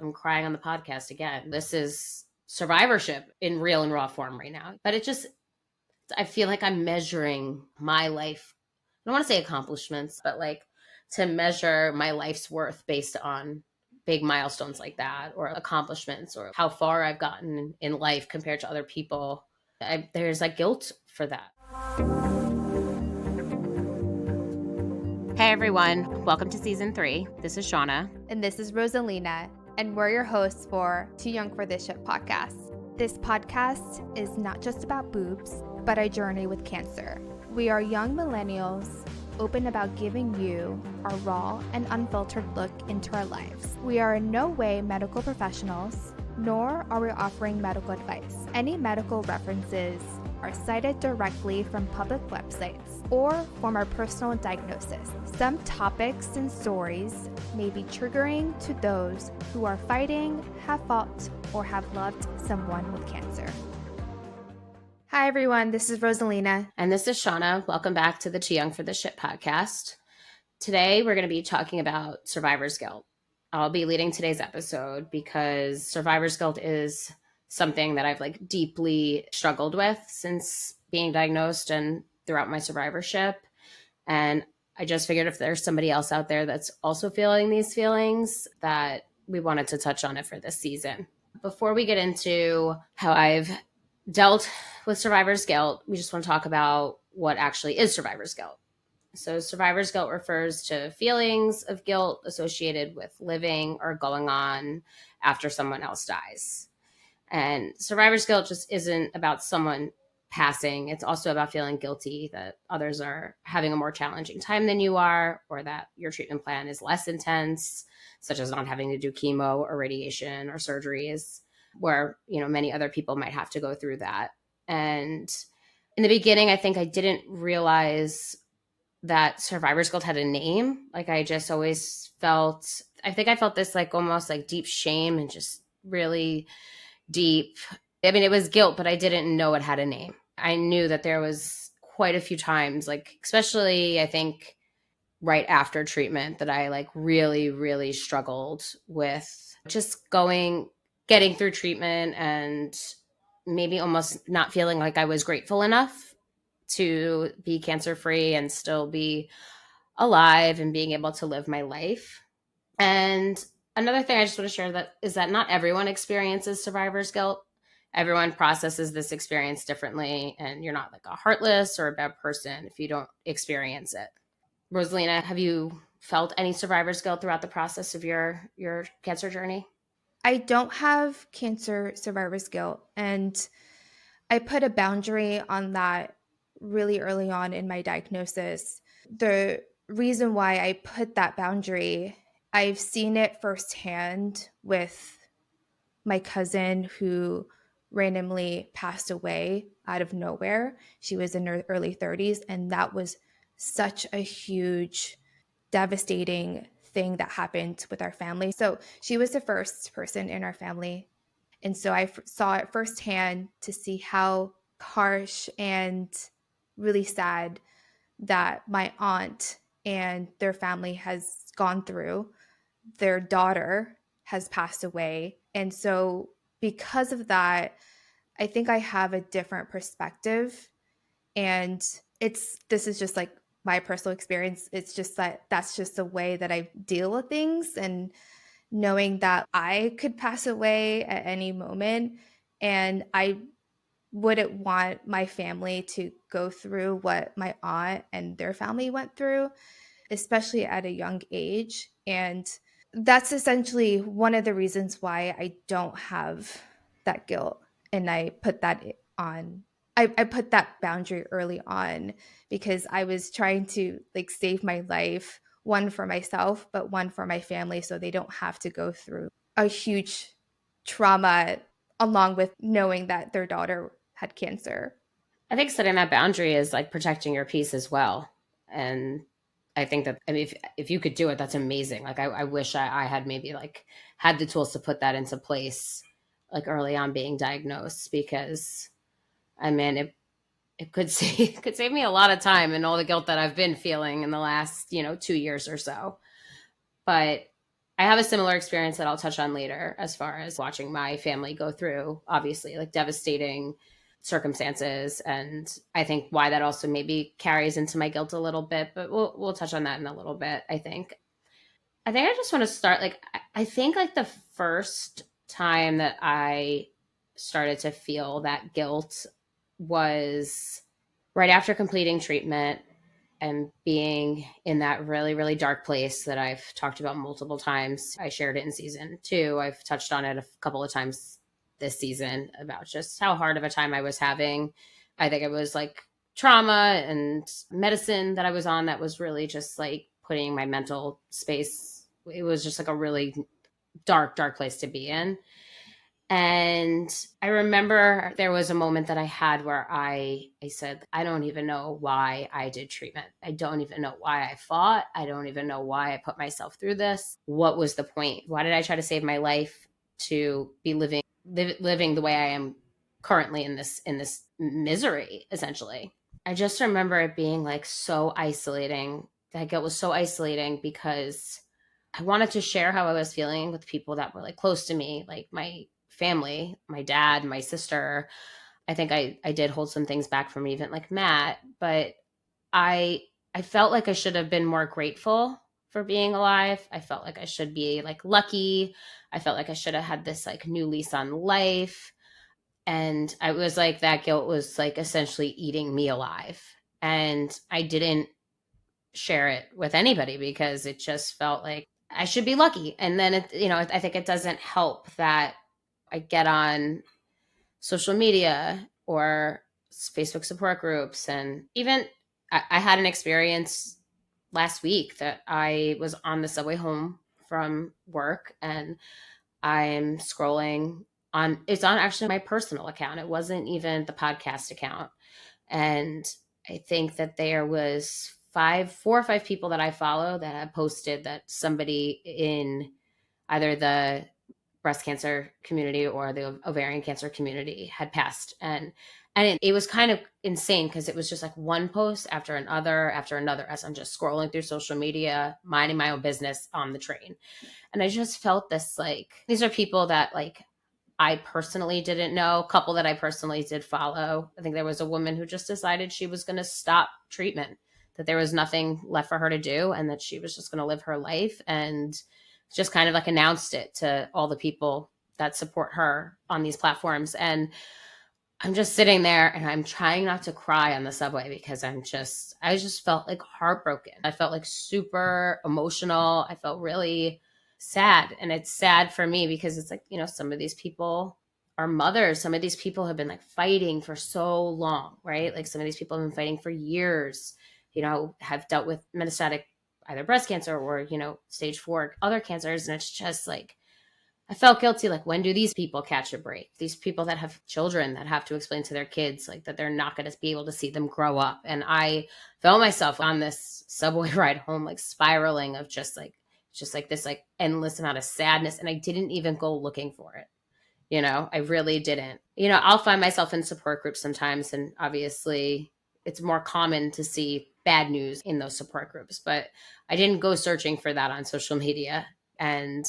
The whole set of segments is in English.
I'm crying on the podcast again. This is survivorship in real and raw form right now. But I feel like I'm measuring my life. I don't want to say accomplishments, but like to measure my life's worth based on big milestones like that or accomplishments or how far I've gotten in life compared to other people. There's like guilt for that. Hey everyone, welcome to season 3. This is Shauna. And this is Rosalina, and we're your hosts for Too Young for This Shit podcast. This podcast is not just about boobs, but a journey with cancer. We are young millennials, open about giving you our raw and unfiltered look into our lives. We are in no way medical professionals, nor are we offering medical advice. Any medical references are cited directly from public websites or from our personal diagnosis. Some topics and stories may be triggering to those who are fighting, have fought, or have loved someone with cancer. Hi everyone, this is Rosalina. And this is Shauna. Welcome back to the Too Young for This Shit podcast. Today we're going to be talking about survivor's guilt. I'll be leading today's episode because survivor's guilt is something that I've like deeply struggled with since being diagnosed and throughout my survivorship. And I just figured if there's somebody else out there that's also feeling these feelings, that we wanted to touch on it for this season. Before we get into how I've dealt with survivor's guilt, we just want to talk about what actually is survivor's guilt. So survivor's guilt refers to feelings of guilt associated with living or going on after someone else dies. And survivor's guilt just isn't about someone passing. It's also about feeling guilty that others are having a more challenging time than you are, or that your treatment plan is less intense, such as not having to do chemo or radiation or surgeries, where, many other people might have to go through that. And in the beginning, I think I didn't realize that survivor's guilt had a name. Like I just always felt, I think I felt this like almost like deep shame and just really deep. I mean, it was guilt, but I didn't know it had a name. I knew that there was quite a few times, like especially I think right after treatment, that I like really, really struggled with just getting through treatment and maybe almost not feeling like I was grateful enough to be cancer free and still be alive and being able to live my life. And another thing I just want to share is that not everyone experiences survivor's guilt. Everyone processes this experience differently, and you're not like a heartless or a bad person if you don't experience it. Rosalina, have you felt any survivor's guilt throughout the process of your cancer journey? I don't have cancer survivor's guilt, and I put a boundary on that really early on in my diagnosis. The reason why I put that boundary, I've seen it firsthand with my cousin who randomly passed away out of nowhere. She was in her early 30s, and that was such a huge, devastating thing that happened with our family. So she was the first person in our family. And so I saw it firsthand to see how harsh and really sad that my aunt and their family has gone through. Their daughter has passed away. And so because of that, I think I have a different perspective. And this is just like my personal experience. It's just that's just the way that I deal with things, and knowing that I could pass away at any moment, and I wouldn't want my family to go through what my aunt and their family went through, especially at a young age. And that's essentially one of the reasons why I don't have that guilt. And I put that on. I put that boundary early on because I was trying to like save my life, one for myself, but one for my family, so they don't have to go through a huge trauma along with knowing that their daughter had cancer. I think setting that boundary is like protecting your peace as well. And I think that, I mean, if you could do it, that's amazing. Like I wish I had maybe like had the tools to put that into place like early on being diagnosed, because I mean, it could save me a lot of time and all the guilt that I've been feeling in the last, 2 years or so. But I have a similar experience that I'll touch on later as far as watching my family go through, obviously, like devastating circumstances. And I think why that also maybe carries into my guilt a little bit, but we'll touch on that in a little bit, I think. I think I just want to start like I think like the first time that I started to feel that guilt was right after completing treatment and being in that really, really dark place that I've talked about multiple times. I shared it in season 2. I've touched on it a couple of times this season about just how hard of a time I was having. I think it was like trauma and medicine that I was on that was really just like putting my mental space. It was just like a really dark, dark place to be in. And I remember there was a moment that I had where I said, I don't even know why I did treatment. I don't even know why I fought. I don't even know why I put myself through this. What was the point? Why did I try to save my life to be living the way I am currently in this misery, essentially? I just remember it being like so isolating. That guilt was so isolating because I wanted to share how I was feeling with people that were like close to me, like my family, my dad, my sister. I think I did hold some things back from even like Matt, but I I felt like I should have been more grateful for being alive. I felt like I should be like lucky. I felt like I should have had this like new lease on life. And I was like that guilt was like essentially eating me alive. And I didn't share it with anybody because it just felt like I should be lucky. And then I think it doesn't help that I get on social media or Facebook support groups. And even I had an experience last week that I was on the subway home from work and I'm scrolling on, it's on actually my personal account. It wasn't even the podcast account. And I think that there was 4 or 5 people that I follow that have posted that somebody in either the breast cancer community or the ovarian cancer community had passed. And it was kind of insane because it was just like one post after another as I'm just scrolling through social media, minding my own business on the train. And I just felt this like these are people that like I personally didn't know, a couple that I personally did follow. I think there was a woman who just decided she was going to stop treatment, that there was nothing left for her to do, and that she was just going to live her life, and just kind of like announced it to all the people that support her on these platforms. And I'm just sitting there and I'm trying not to cry on the subway because I just felt like heartbroken. I felt like super emotional. I felt really sad. And it's sad for me because it's like, some of these people are mothers. Some of these people have been like fighting for so long, right? Like some of these people have been fighting for years, have dealt with metastatic either breast cancer or, stage 4 other cancers. And it's just like, I felt guilty. Like, when do these people catch a break? These people that have children that have to explain to their kids, like, that they're not going to be able to see them grow up. And I felt myself on this subway ride home, like spiraling of just like this, like endless amount of sadness. And I didn't even go looking for it. I really didn't. I'll find myself in support groups sometimes. And obviously, it's more common to see bad news in those support groups, but I didn't go searching for that on social media. And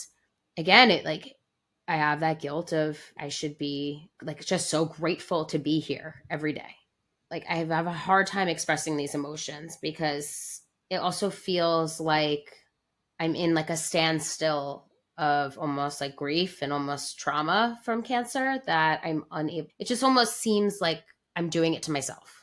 again, it like I have that guilt of I should be like just so grateful to be here every day. Like I have a hard time expressing these emotions because it also feels like I'm in like a standstill of almost like grief and almost trauma from cancer that I'm unable. It just almost seems like I'm doing it to myself.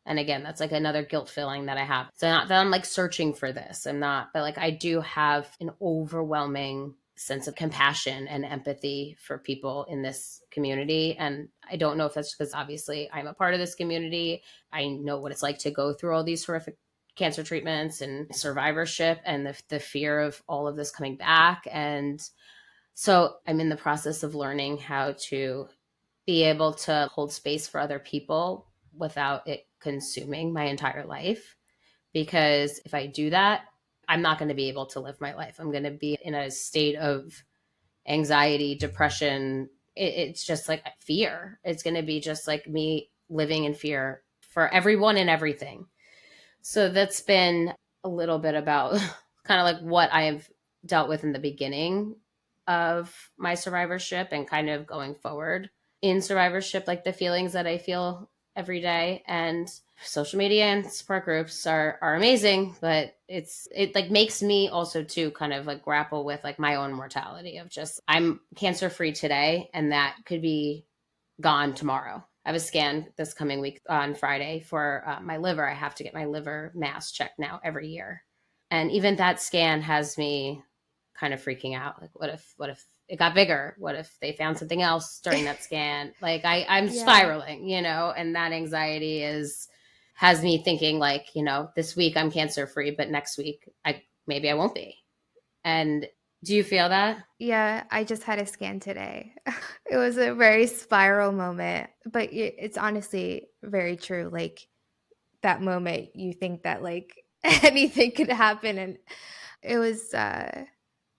And again, that's like another guilt feeling that I have. So not that I'm like searching for this. I'm not, but like I do have an overwhelming sense of compassion and empathy for people in this community. And I don't know if that's because obviously I'm a part of this community. I know what it's like to go through all these horrific cancer treatments and survivorship and the fear of all of this coming back. And so I'm in the process of learning how to be able to hold space for other people without it consuming my entire life. Because if I do that, I'm not going to be able to live my life. I'm going to be in a state of anxiety, depression. It's just like fear. It's going to be just like me living in fear for everyone and everything. So that's been a little bit about kind of like what I have dealt with in the beginning of my survivorship and kind of going forward in survivorship, like the feelings that I feel every day. And social media and support groups are amazing, but it like makes me also too kind of like grapple with like my own mortality of just I'm cancer free today and that could be gone tomorrow. I have a scan this coming week on Friday for my liver. I have to get my liver mass checked now every year. And even that scan has me kind of freaking out. Like, what if it got bigger? What if they found something else during that scan? Like I'm Yeah. spiraling, and that anxiety has me thinking like, this week I'm cancer free, but next week maybe I won't be. And do you feel that? Yeah, I just had a scan today. It was a very spiral moment, but it's honestly very true. Like that moment, you think that like anything could happen, and it was.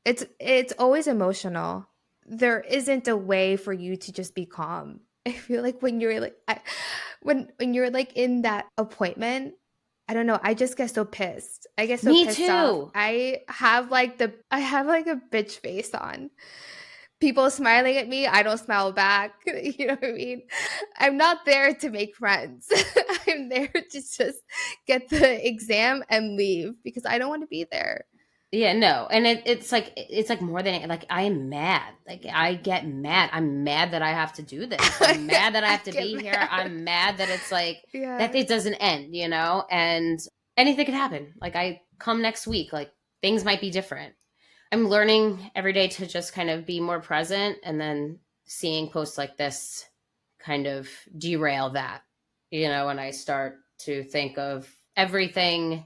It's always emotional. There isn't a way for you to just be calm. I feel like when you're like, when you're like in that appointment, I don't know. I just get so pissed. I get so Me pissed off. too. I have like a bitch face on. People smiling at me, I don't smile back. You know what I mean? I'm not there to make friends. I'm there to just get the exam and leave because I don't want to be there. Yeah, no. And it's like more than like I am mad. Like I get mad. I'm mad that I have to do this. I'm mad that I I have to get be here. mad. I'm mad that it's like that Yeah. it doesn't end. And anything could happen. Like I come next week, like things might be different. I'm learning every day to just kind of be more present and then seeing posts like this kind of derail that, when I start to think of everything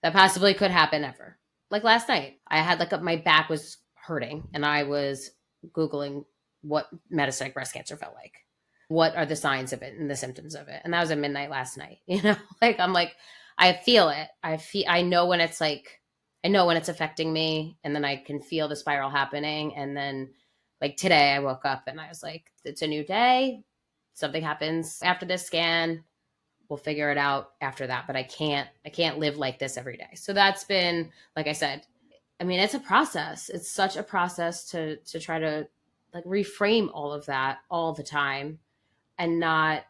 that possibly could happen ever. Like last night, I had like my back was hurting and I was Googling what metastatic breast cancer felt like. What are the signs of it and the symptoms of it? And that was at midnight last night. Like I'm like, I feel it. I know when it's like, I know when it's affecting me and then I can feel the spiral happening. And then like today I woke up and I was like, it's a new day. Something happens after this scan. We'll figure it out after that. But I can't live like this every day. So that's been, like I said, I mean, it's a process. It's such a process to try to like reframe all of that all the time and not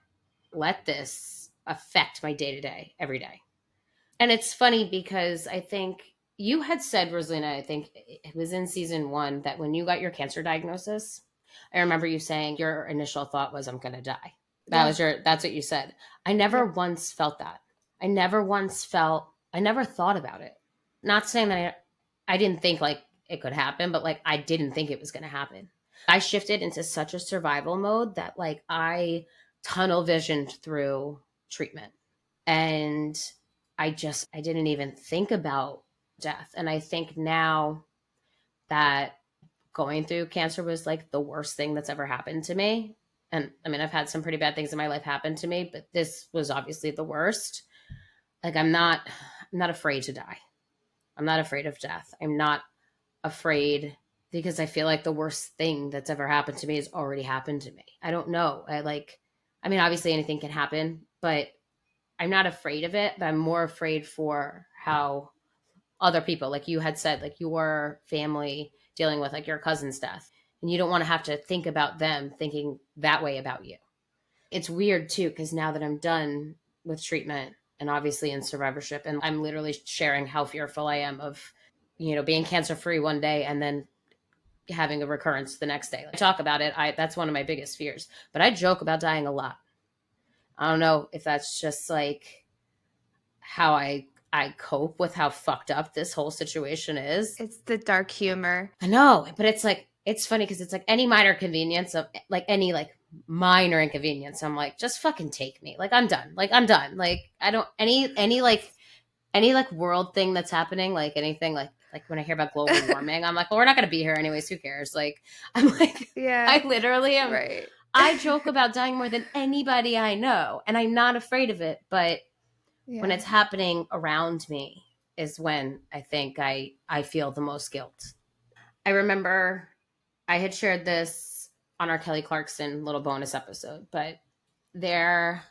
let this affect my day to day every day. And it's funny because I think you had said, Rosalina, I think it was in season 1 that when you got your cancer diagnosis, I remember you saying your initial thought was, I'm going to die. Yeah. That's what you said. I never Yep. once felt that. I never thought about it. Not saying that I didn't think like it could happen, but like I didn't think it was going to happen. I shifted into such a survival mode that like I tunnel visioned through treatment. And I didn't even think about death. And I think now that going through cancer was like the worst thing that's ever happened to me. And I mean, I've had some pretty bad things in my life happen to me, but this was obviously the worst. Like I'm not afraid to die. I'm not afraid of death. I'm not afraid because I feel like the worst thing that's ever happened to me has already happened to me. I don't know. I mean, obviously anything can happen, but I'm not afraid of it, but I'm more afraid for how other people, like you had said, like your family dealing with like your cousin's death. And you don't want to have to think about them thinking that way about you. It's weird too, because now that I'm done with treatment and obviously in survivorship, and I'm literally sharing how fearful I am of, being cancer free one day and then having a recurrence the next day. I talk about it. That's one of my biggest fears. But I joke about dying a lot. I don't know if that's just like how I cope with how fucked up this whole situation is. It's the dark humor. I know, but it's like it's funny because it's like any minor convenience of like any like minor inconvenience. I'm like, just fucking take me. Like I'm done. Like I'm done. Like I don't any like world thing that's happening, like anything like when I hear about global warming, I'm like, well, we're not gonna be here anyways. Who cares? Like I'm like, I Yeah. literally am. Right. I joke about dying more than anybody I know, and I'm not afraid of it. But when Yeah. it's happening around me is when I think I feel the most guilt. I remember I had shared this on our Kelly Clarkson little bonus episode, but there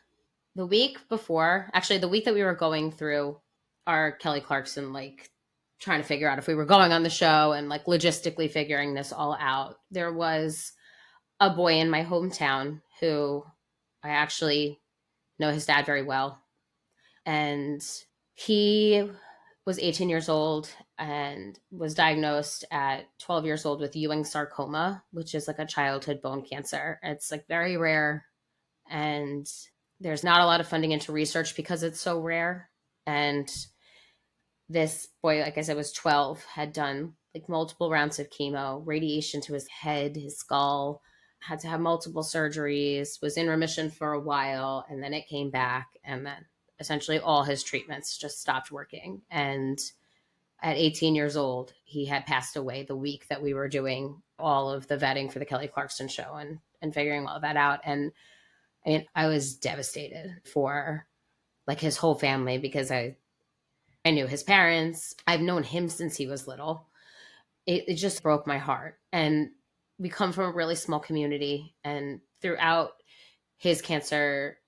the week before, actually the week that we were going through our Kelly Clarkson like trying to figure out if we were going on the show and like logistically figuring this all out, there was a boy in my hometown who I actually know his dad very well. And he was 18 years old and was diagnosed at 12 years old with Ewing sarcoma, which is like a childhood bone cancer. It's like very rare, and there's not a lot of funding into research because it's so rare. And this boy, like I said, was 12, had done like multiple rounds of chemo, radiation to his head, his skull, had to have multiple surgeries, was in remission for a while, and then it came back. And then essentially all his treatments just stopped working. And at 18 years old, he had passed away the week that we were doing all of the vetting for the Kelly Clarkson show and figuring all of that out. And I mean, I was devastated for like his whole family because I knew his parents. I've known him since he was little. It just broke my heart. And we come from a really small community. And throughout his cancer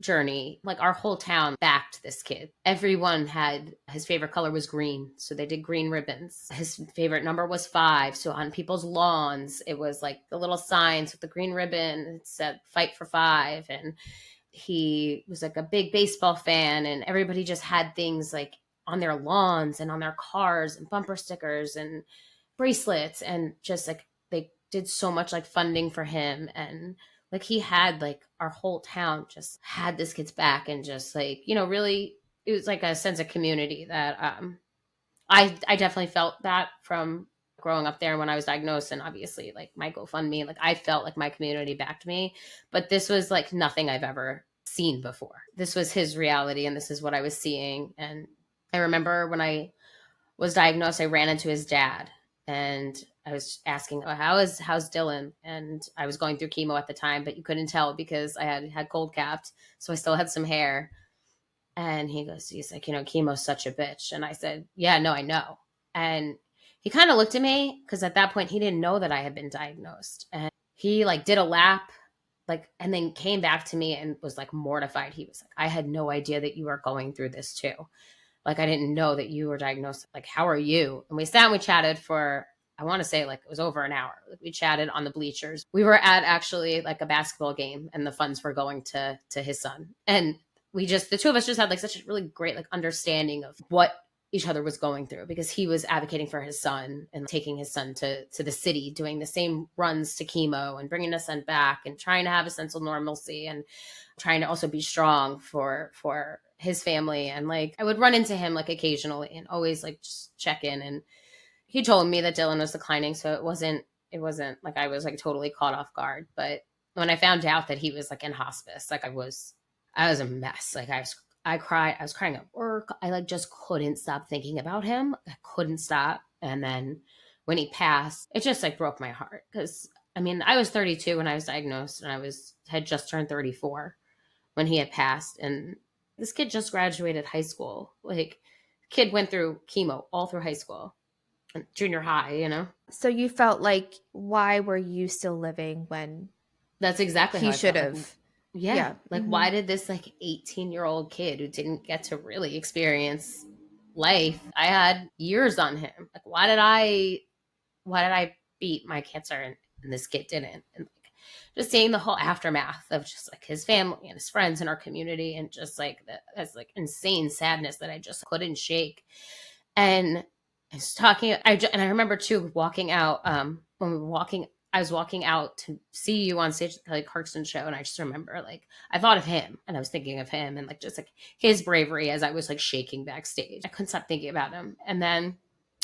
journey, like our whole town backed this kid. Everyone had his favorite color was green. So they did green ribbons. His favorite number was 5. So on people's lawns, it was like the little signs with the green ribbon. It said fight for 5. And he was like a big baseball fan. And everybody just had things like on their lawns and on their cars and bumper stickers and bracelets, and just like they did so much like funding for him. And like he had like our whole town just had this kid's back, and just like, you know, really it was like a sense of community that I definitely felt that from growing up there when I was diagnosed. And obviously like my GoFundMe, like I felt like my community backed me, but this was like nothing I've ever seen before. This was his reality and this is what I was seeing. And I remember when I was diagnosed, I ran into his dad and I was asking, oh, how's Dylan? And I was going through chemo at the time, but you couldn't tell because I had cold capped. So I still had some hair. And he's like, you know, chemo's such a bitch. And I said, yeah, no, I know. And he kind of looked at me because at that point he didn't know that I had been diagnosed. And he like did a lap, like, and then came back to me and was like mortified. He was like, I had no idea that you were going through this too. Like, I didn't know that you were diagnosed. Like, how are you? And we sat and we chatted for, I want to say like it was over an hour. Like, we chatted on the bleachers. We were at actually like a basketball game and the funds were going to his son. And we just, the two of us just had like such a really great like understanding of what each other was going through, because he was advocating for his son and taking his son to the city, doing the same runs to chemo and bringing his son back and trying to have a sense of normalcy and trying to also be strong for his family. And like I would run into him like occasionally and always like just check in. And he told me that Dylan was declining, so it wasn't like I was like totally caught off guard. But when I found out that he was like in hospice, like I was a mess. Like I cried. I was crying at work. I like just couldn't stop thinking about him. I couldn't stop. And then when he passed, it just like broke my heart, because I mean, I was 32 when I was diagnosed and had just turned 34 when he had passed. And this kid just graduated high school. Like, kid went through chemo all through high school and junior high, you know? So you felt like, why were you still living when That's exactly how he I should felt. Like, have? yeah. Like, why did this like 18-year-old kid who didn't get to really experience life, I had years on him. Like, why did I beat my cancer and this kid didn't? And like, just seeing the whole aftermath of just like his family and his friends and our community, and just like that's like insane sadness that I just couldn't shake. And I was talking, and I remember too walking out, when we were walking, I was walking out to see you on stage at the Kelly Clarkson show, and I just remember like I thought of him, and I was thinking of him, and like just like his bravery as I was like shaking backstage. I couldn't stop thinking about him. And then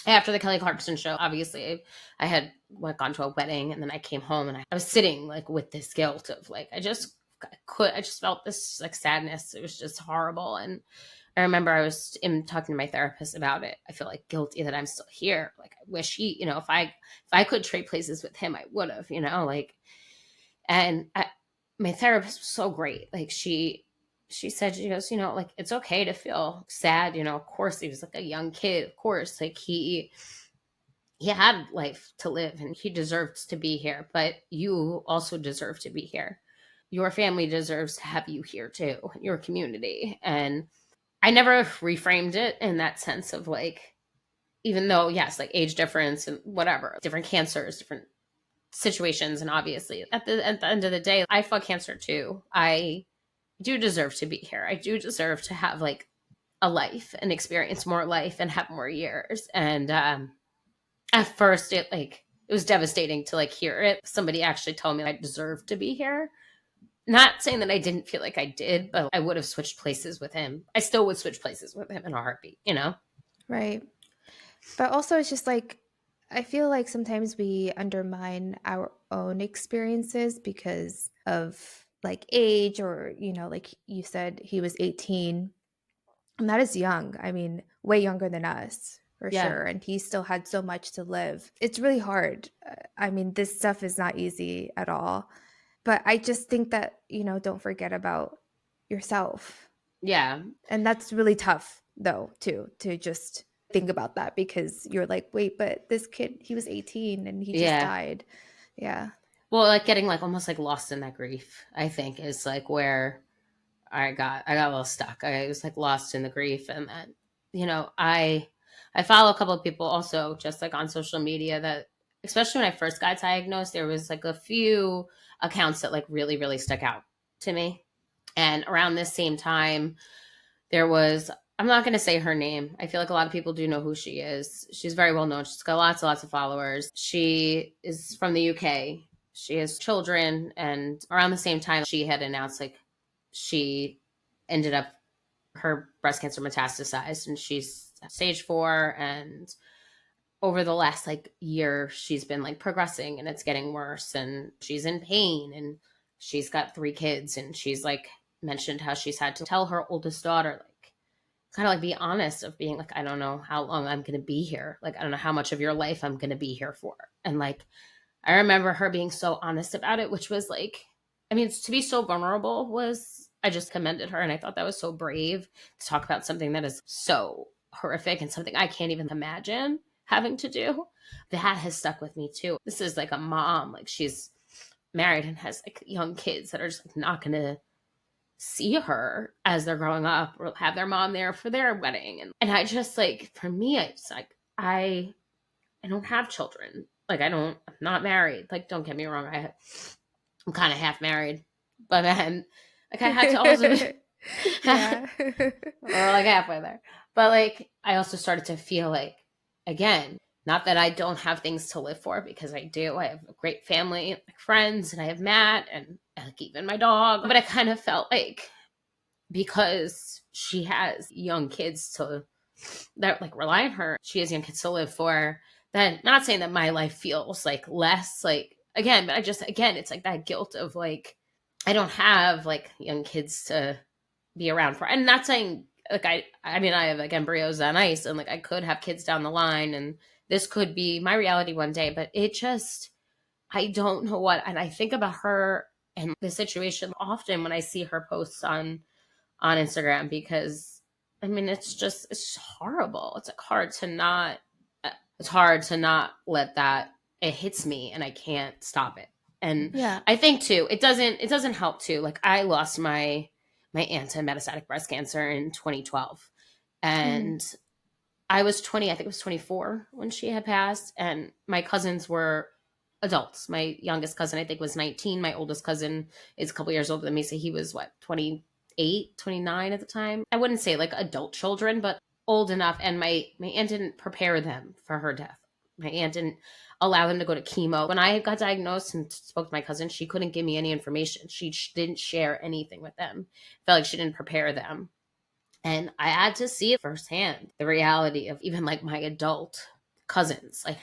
after the Kelly Clarkson show, obviously I had gone to a wedding, and then I came home and I was sitting like with this guilt of like, I just felt this like sadness. It was just horrible. And I remember I was talking to my therapist about it. I feel like guilty that I'm still here. Like, I wish he, you know, if I could trade places with him, I would have, you know, like, and my therapist was so great. Like she said, she goes, you know, like, it's okay to feel sad. You know, of course he was like a young kid. Of course, like he had life to live and he deserves to be here, but you also deserve to be here. Your family deserves to have you here too, your community. And I never reframed it in that sense of like, even though, yes, like age difference and whatever, different cancers, different situations. And obviously, at the end of the day, I fought cancer too. I do deserve to be here. I do deserve to have like a life and experience more life and have more years. And at first, it was devastating to like hear it. Somebody actually told me I deserved to be here. Not saying that I didn't feel like I did, but I would have switched places with him. I still would switch places with him in a heartbeat, you know? Right. But also, it's just like, I feel like sometimes we undermine our own experiences because of like age, or, like you said, he was 18. And that is young. I mean, way younger than us, for Yeah. sure. And he still had so much to live. It's really hard. I mean, this stuff is not easy at all. But I just think that, don't forget about yourself. Yeah. And that's really tough, though, too, to just think about that, because you're like, wait, but this kid, he was 18 and he just Yeah. died. Yeah. Well, like getting like almost like lost in that grief, I think is like where I got a little stuck. I was like lost in the grief. And then, I follow a couple of people also just like on social media that, especially when I first got diagnosed, there was like a few accounts that like really, really stuck out to me. And around this same time, there was, I'm not going to say her name. I feel like a lot of people do know who she is. She's very well known. She's got lots and lots of followers. She is from the UK. She has children. And around the same time, she had announced like she ended up, her breast cancer metastasized and she's stage 4. And over the last like year, she's been like progressing and it's getting worse and she's in pain and she's got 3 kids. And she's like mentioned how she's had to tell her oldest daughter, like, kind of like be honest of being like, I don't know how long I'm going to be here. Like, I don't know how much of your life I'm going to be here for. And like, I remember her being so honest about it, which was like, I mean, to be so vulnerable was, I just commended her. And I thought that was so brave to talk about something that is so horrific and something I can't even imagine having to do. That has stuck with me too. This is like a mom, like she's married and has like young kids that are just like not going to see her as they're growing up or have their mom there for their wedding. And I just like, for me, it's like, I don't have children. Like I'm not married. Like, don't get me wrong. I'm kind of half married, but then like I had to also, Yeah. or like halfway there. But like, I also started to feel like, again, not that I don't have things to live for, because I do. I have a great family, like friends, and I have Matt and like even my dog. But I kind of felt like, because she has young kids to that like rely on her, she has young kids to live for, then not saying that my life feels like less, like, again, but I just, again, it's like that guilt of like, I don't have like young kids to be around for. And not saying like, I mean, I have like embryos on ice and like I could have kids down the line and this could be my reality one day, but it just, I don't know what. And I think about her and the situation often when I see her posts on Instagram, because I mean, it's horrible. It's like it's hard to not let that, it hits me and I can't stop it. And Yeah. I think too, it doesn't help too. Like I lost my aunt to metastatic breast cancer in 2012. Mhm. And I was 20, I think it was 24 when she had passed. And my cousins were adults. My youngest cousin, I think, was 19. My oldest cousin is a couple years older than me. So he was what, 28, 29 at the time. I wouldn't say like adult children, but old enough. And my aunt didn't prepare them for her death. My aunt didn't allow them to go to chemo. When I got diagnosed and spoke to my cousin, she couldn't give me any information. She didn't share anything with them. Felt like she didn't prepare them. And I had to see firsthand the reality of even like my adult cousins, like,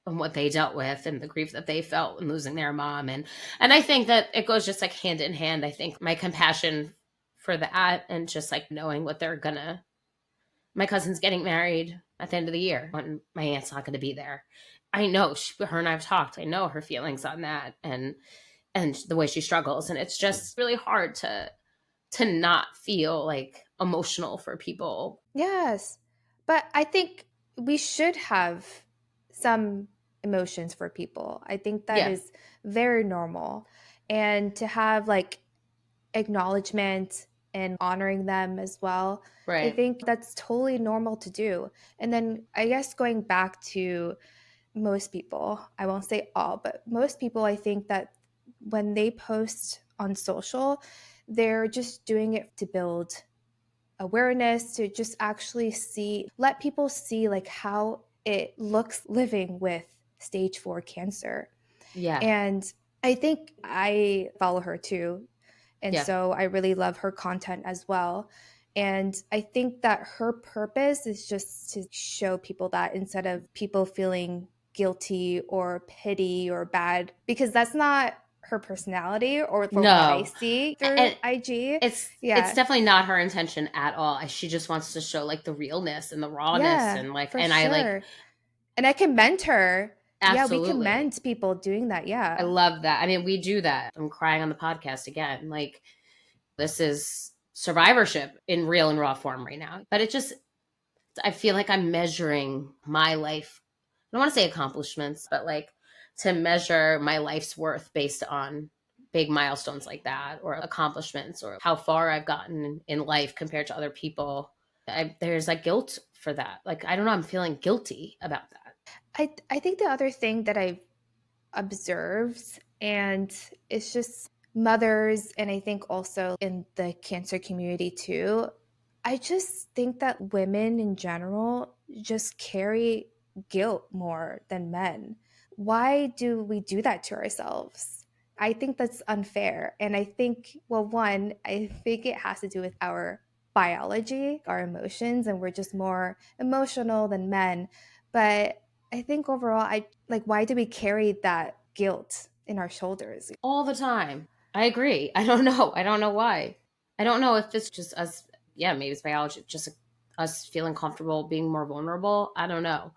and what they dealt with and the grief that they felt in losing their mom. And I think that it goes just like hand in hand. I think my compassion for that and just like knowing what they're gonna, my cousin's getting married at the end of the year when my aunt's not gonna be there. I know her and I've talked. I know her feelings on that and the way she struggles. And it's just really hard to not feel like emotional for people. Yes. But I think we should have some emotions for people. I think that Yeah. is very normal. And to have like acknowledgement and honoring them as well. I Right. think that's totally normal to do. And then I guess going back to most people, I won't say all, but most people, I think that when they post on social, they're just doing it to build awareness, to just actually let people see like how it looks living with stage 4 cancer. Yeah. And I think I follow her too. And Yeah. so I really love her content as well. And I think that her purpose is just to show people that, instead of people feeling guilty or pity or bad, because that's not her personality, or from what I No. see through And IG. it's Yeah. definitely not her intention at all. She just wants to show like the realness and the rawness Yeah, and like for and I like sure. And I commend her. Yeah, we absolutely. commend people doing that. I Yeah. love that. I mean, we do that. I'm crying on the podcast again. Like this is survivorship in real and raw form right now. But it just I feel like I'm measuring my life. I don't want to say accomplishments, but like to measure my life's worth based on big milestones like that or accomplishments or how far I've gotten in life compared to other people. There's like guilt for that. Like, I don't know, I'm feeling guilty about that. I think the other thing that I've observed, and it's just mothers, and I think also in the cancer community too, I just think that women in general just carry guilt more than men. Why do we do that to ourselves? I think that's unfair. And I think, well, one, I think it has to do with our biology, our emotions, and we're just more emotional than men. But I think overall, I like, why do we carry that guilt in our shoulders? All the time. I agree. I don't know. I don't know why. I don't know if it's just us. Yeah, maybe it's biology, just us feeling comfortable being more vulnerable. I don't know.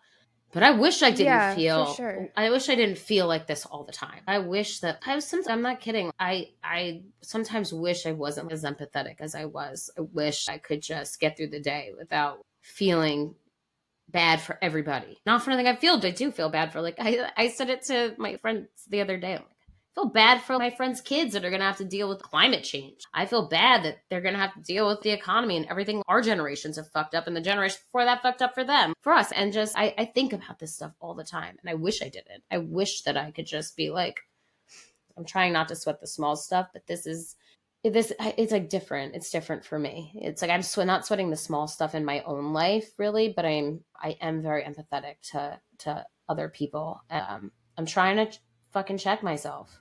But Yeah, for sure. I wish I didn't feel like this all the time. I wish that I was I'm not kidding. I sometimes wish I wasn't as empathetic as I was. I wish I could just get through the day without feeling bad for everybody. Not for anything I do feel bad for. Like I said it to my friends the other day. I'm like, I feel bad for my friends' kids that are gonna have to deal with climate change. I feel bad that they're gonna have to deal with the economy and everything our generations have fucked up and the generation before that fucked up for them, for us. And just I think about this stuff all the time. And I wish I didn't. I wish that I could just be like, I'm trying not to sweat the small stuff, but this it's like different. It's different for me. It's like not sweating the small stuff in my own life really, but I am very empathetic to other people. I'm trying to fucking check myself.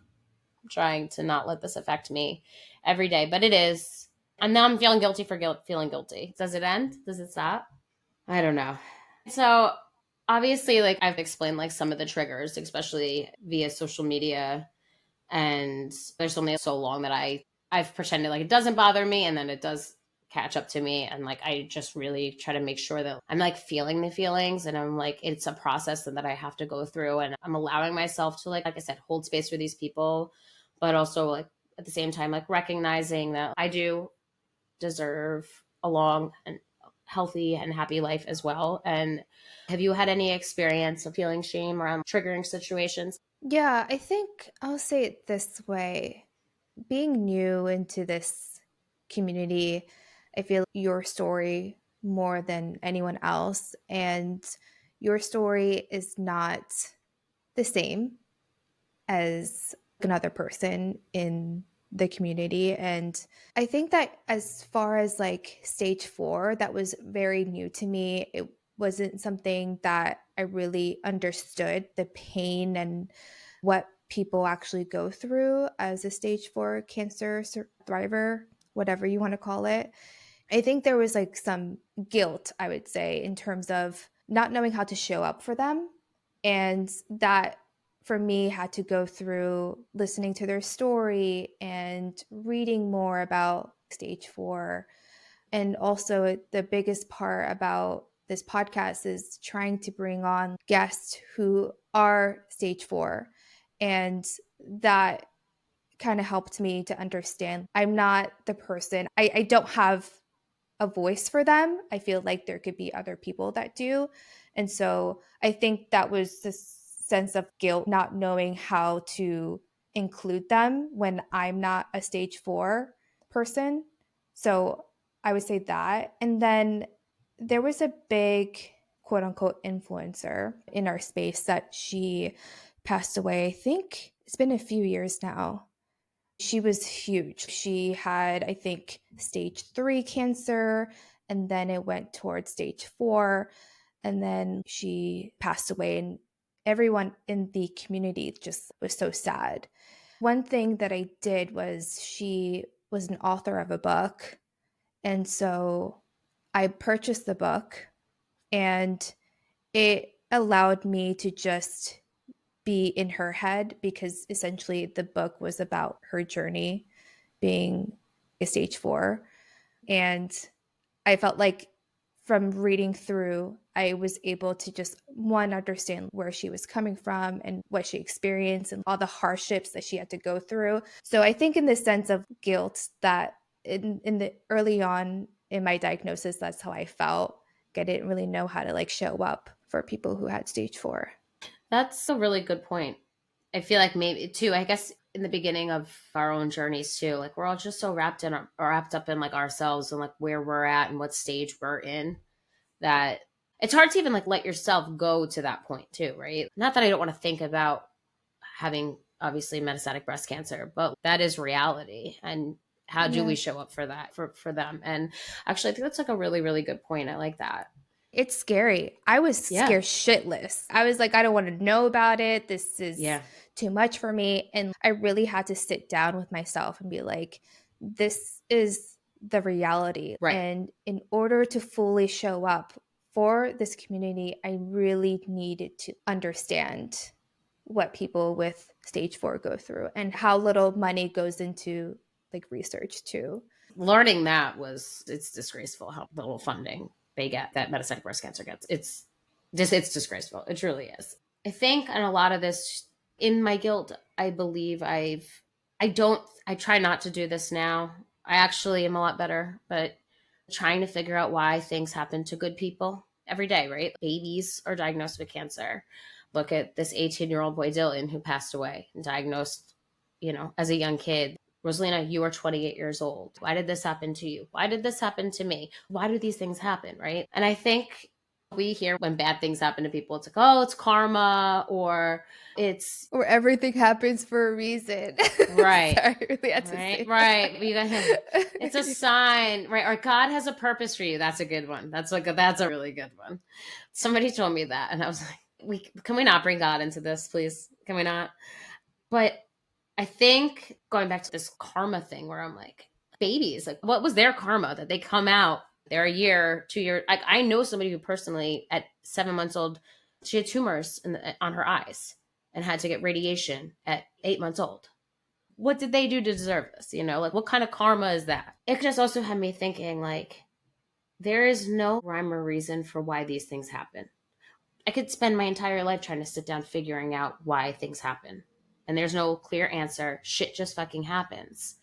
I'm trying to not let this affect me every day, but it is. And now I'm feeling guilty for feeling guilty. Does it end? Does it stop? I don't know. So obviously, like I've explained, like some of the triggers, especially via social media, and there's only so long that I've pretended like it doesn't bother me, and then it does catch up to me, and like I just really try to make sure that I'm like feeling the feelings, and I'm like it's a process and that I have to go through, and I'm allowing myself to like I said, hold space for these people, but also like at the same time like recognizing that I do deserve a long and healthy and happy life as well. And have you had any experience of feeling shame around triggering situations? Yeah, I think I'll say it this way. Being new into this community, I feel your story more than anyone else. And your story is not the same as another person in the community. And I think that as far as like stage 4, that was very new to me. It wasn't something that I really understood, the pain and what people actually go through as a stage 4 cancer survivor, whatever you want to call it. I think there was like some guilt, I would say, in terms of not knowing how to show up for them. And that for me had to go through listening to their story and reading more about stage 4. And also, the biggest part about this podcast is trying to bring on guests who are stage 4. And that kind of helped me to understand I'm not the person, I don't have a voice for them. I feel like there could be other people that do. And so I think that was this sense of guilt, not knowing how to include them when I'm not a stage 4 person. So I would say that. And then there was a big quote unquote influencer in our space that she passed away. I think it's been a few years now. She was huge. She had, I think, stage 3 cancer, and then it went towards stage 4, and then she passed away. And everyone in the community just was so sad. One thing that I did was she was an author of a book. And so I purchased the book, and it allowed me to just be in her head, because essentially the book was about her journey being a stage 4. And I felt like from reading through, I was able to just one, understand where she was coming from and what she experienced and all the hardships that she had to go through. So I think in the sense of guilt, that in the early on in my diagnosis, that's how I felt. I didn't really know how to like show up for people who had stage 4. That's a really good point. I feel like maybe too, I guess in the beginning of our own journeys too, like we're all just so wrapped up in like ourselves and like where we're at and what stage we're in, that it's hard to even like let yourself go to that point too, right? Not that I don't want to think about having obviously metastatic breast cancer, but that is reality. And how do we Yeah. show up for that for them? And actually I think that's like a really, really good point. I like that. It's scary. I was Yeah. scared shitless. I was like, I don't want to know about it. This is Yeah. too much for me. And I really had to sit down with myself and be like, this is the reality. Right. And in order to fully show up for this community, I really needed to understand what people with stage 4 go through and how little money goes into like research too. Learning that it's disgraceful how little funding they get, that metastatic breast cancer gets. It's disgraceful. It truly is. I think on a lot of this, in my guilt, I believe I try not to do this now. I actually am a lot better, but trying to figure out why things happen to good people every day, right? Babies are diagnosed with cancer. Look at this 18-year-old boy, Dylan, who passed away and diagnosed, as a young kid. Rosalina, you are 28 years old. Why did this happen to you? Why did this happen to me? Why do these things happen, right? And I think we hear when bad things happen to people, it's like, oh, it's karma, or it's Or everything happens for a reason. right. Sorry, I really had to Right, say right. It's a that. sign, right? Or God has a purpose for you. That's a good one. That's a really good one. Somebody told me that, and I was like, can we not bring God into this, please? Can we not? But I think going back to this karma thing, where I'm like, babies, like, what was their karma that they come out? They're a year, 2 years. Like, I know somebody who personally, at 7 months old, she had tumors on her eyes and had to get radiation at 8 months old. What did they do to deserve this? Like, what kind of karma is that? It just also had me thinking, like, there is no rhyme or reason for why these things happen. I could spend my entire life trying to sit down figuring out why things happen. And there's no clear answer. Shit just fucking happens.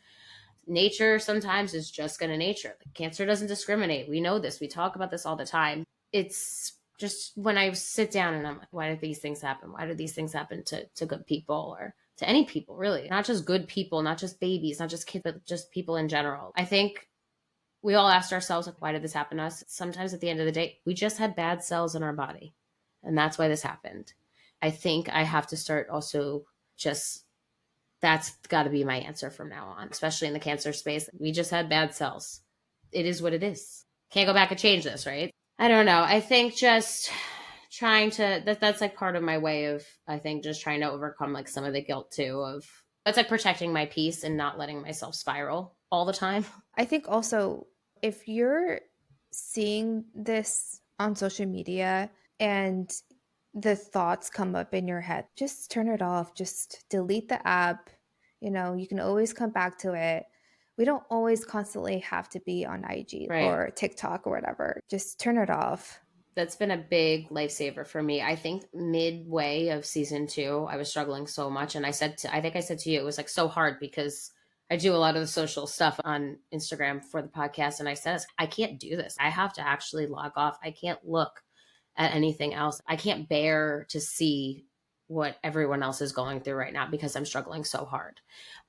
Nature sometimes is just gonna nature. Cancer doesn't discriminate. We know this. We talk about this all the time. It's just when I sit down and I'm like, why do these things happen? Why do these things happen to good people, or to any people, really? Not just good people, not just babies, not just kids, but just people in general. I think we all asked ourselves, like, why did this happen to us? Sometimes at the end of the day, we just had bad cells in our body. And that's why this happened. I think I have to start also just, that's got to be my answer from now on, especially in the cancer space. We just had bad cells. It is what it is. Can't go back and change this, right? I don't know. I think just trying to, that's like part of my way of, I think, just trying to overcome like some of the guilt too, of it's like protecting my peace and not letting myself spiral all the time. I think also, if you're seeing this on social media and the thoughts come up in your head, just turn it off. Just delete the app. You can always come back to it. We don't always constantly have to be on IG Right. or TikTok or whatever. Just turn it off. That's been a big lifesaver for me. I think midway of season 2, I was struggling so much. And I think I said to you, it was like so hard because I do a lot of the social stuff on Instagram for the podcast. And I said, I can't do this. I have to actually log off. I can't look at anything else. I can't bear to see what everyone else is going through right now because I'm struggling so hard.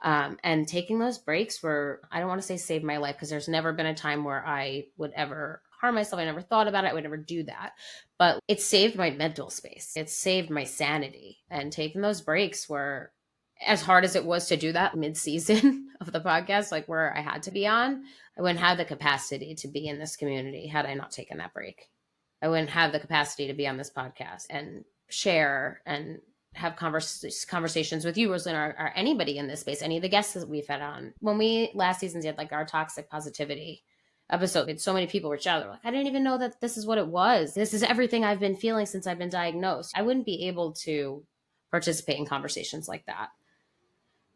And taking those breaks were, I don't want to say saved my life, because there's never been a time where I would ever harm myself. I never thought about it. I would never do that. But it saved my mental space. It saved my sanity. And taking those breaks were, as hard as it was to do that mid-season of the podcast, like where I had to be on, I wouldn't have the capacity to be in this community had I not taken that break. I wouldn't have the capacity to be on this podcast and share and have conversations with you, Rosalina, or anybody in this space, any of the guests that we've had on. When we last season did like our toxic positivity episode, we had so many people reach out. They're like, I didn't even know that this is what it was. This is everything I've been feeling since I've been diagnosed. I wouldn't be able to participate in conversations like that.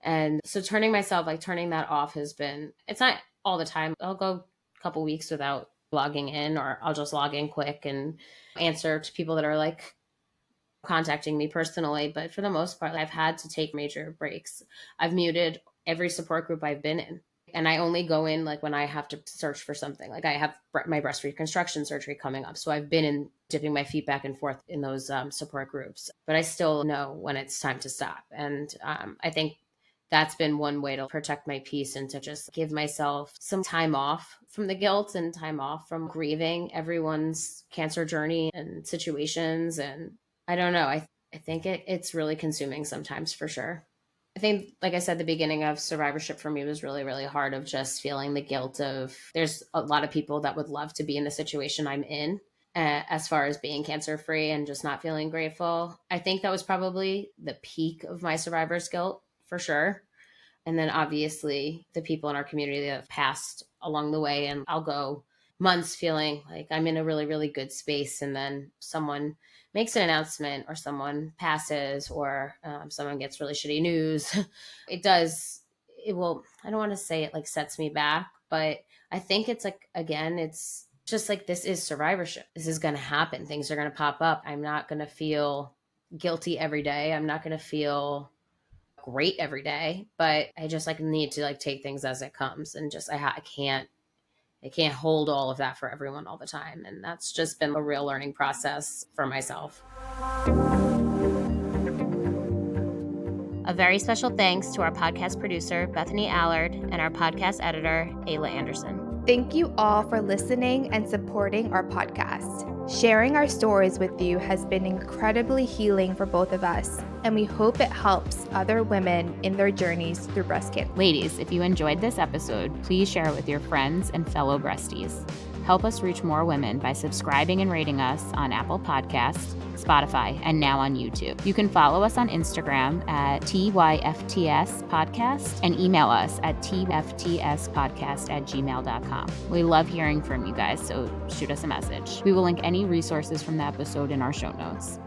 And so turning that off has been, it's not all the time. I'll go a couple weeks without logging in, or I'll just log in quick and answer to people that are like contacting me personally. But for the most part, I've had to take major breaks. I've muted every support group I've been in. And I only go in like when I have to search for something. Like I have my breast reconstruction surgery coming up. So I've been in dipping my feet back and forth in those support groups. But I still know when it's time to stop. And I think that's been one way to protect my peace and to just give myself some time off from the guilt and time off from grieving everyone's cancer journey and situations. And I don't know. I think it's really consuming sometimes, for sure. I think, like I said, the beginning of survivorship for me was really, really hard, of just feeling the guilt of, there's a lot of people that would love to be in the situation I'm in, as far as being cancer free and just not feeling grateful. I think that was probably the peak of my survivor's guilt, for sure. And then obviously the people in our community that have passed along the way, and I'll go months feeling like I'm in a really, really good space. And then someone makes an announcement, or someone passes, or someone gets really shitty news. I don't want to say it like sets me back, but I think it's like, again, it's just like, this is survivorship. This is going to happen. Things are going to pop up. I'm not going to feel guilty every day. I'm not going to feel great every day, but I just like need to like take things as it comes, and just I can't hold all of that for everyone all the time. And that's just been a real learning process for myself. A very special thanks to our podcast producer, Bethany Allard, and our podcast editor, Ayla Anderson. Thank you all for listening and supporting our podcast. Sharing our stories with you has been incredibly healing for both of us, and we hope it helps other women in their journeys through breast cancer. Ladies, if you enjoyed this episode, please share it with your friends and fellow breasties. Help us reach more women by subscribing and rating us on Apple Podcasts, Spotify, and now on YouTube. You can follow us on Instagram at TYFTS Podcast and email us at tftspodcast@gmail.com. We love hearing from you guys, so shoot us a message. We will link any resources from the episode in our show notes.